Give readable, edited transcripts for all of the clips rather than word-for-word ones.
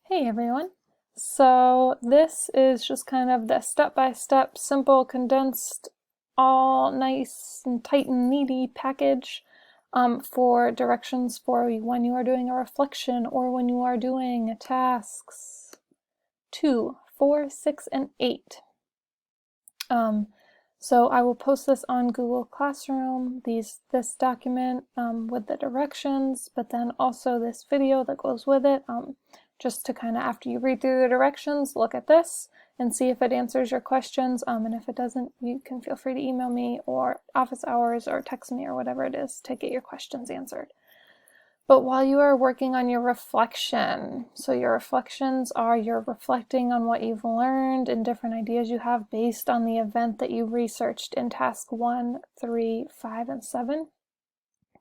Hey everyone. So this is just kind of the step-by-step, simple, condensed, all nice and tight and neaty package for directions for when you are doing a reflection or when you are doing tasks 2, 4, 6, and 8. So I will post this on Google Classroom, this document with the directions, but then also this video that goes with it, just to kind of, after you read through the directions, look at this and see if it answers your questions, and if it doesn't, you can feel free to email me or office hours or text me or whatever it is to get your questions answered. But while you are working on your reflection, so your reflections are you're reflecting on what you've learned and different ideas you have based on the event that you researched in task 1, 3, 5, and 7.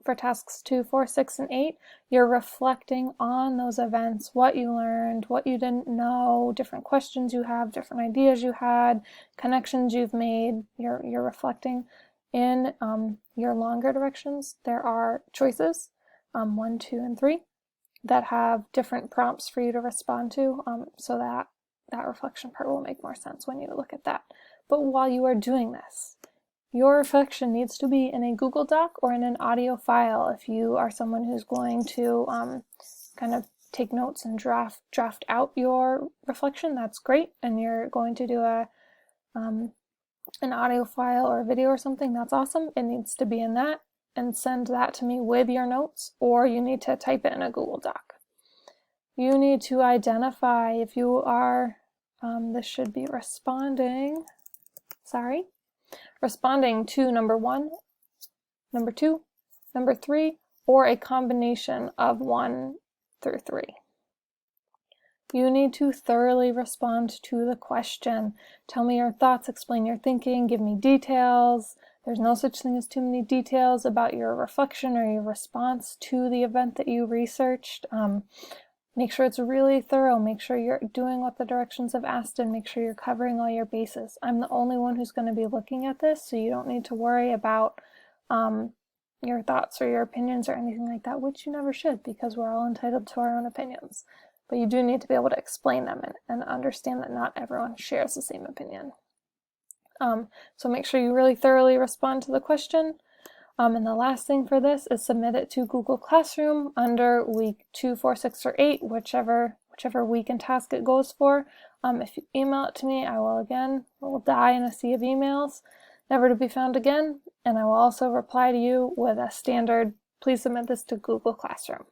For tasks 2, 4, 6, and 8, you're reflecting on those events, what you learned, what you didn't know, different questions you have, different ideas you had, connections you've made. You're reflecting. In your longer directions, there are choices. 1, 2, and 3 that have different prompts for you to respond to, so that reflection part will make more sense when you look at that. But while you are doing this, your reflection needs to be in a Google Doc or in an audio file. If you are someone who's going to kind of take notes and draft out your reflection, that's great. And you're going to do an audio file or a video or something, that's awesome. It needs to be in that, and send that to me with your notes, or you need to type it in a Google Doc. You need to identify if you are, this should be responding to number 1, number 2, number 3, or a combination of 1 through 3. You need to thoroughly respond to the question. Tell me your thoughts, explain your thinking, give me details. There's no such thing as too many details about your reflection or your response to the event that you researched. Make sure it's really thorough. Make sure you're doing what the directions have asked, and make sure you're covering all your bases. I'm the only one who's going to be looking at this, so you don't need to worry about your thoughts or your opinions or anything like that, which you never should, because we're all entitled to our own opinions. But you do need to be able to explain them and understand that not everyone shares the same opinion. So make sure you really thoroughly respond to the question. And the last thing for this is submit it to Google Classroom under week 2, 4, 6, or 8, whichever week and task it goes for. If you email it to me, I will die in a sea of emails, never to be found again. And I will also reply to you with a standard, please submit this to Google Classroom.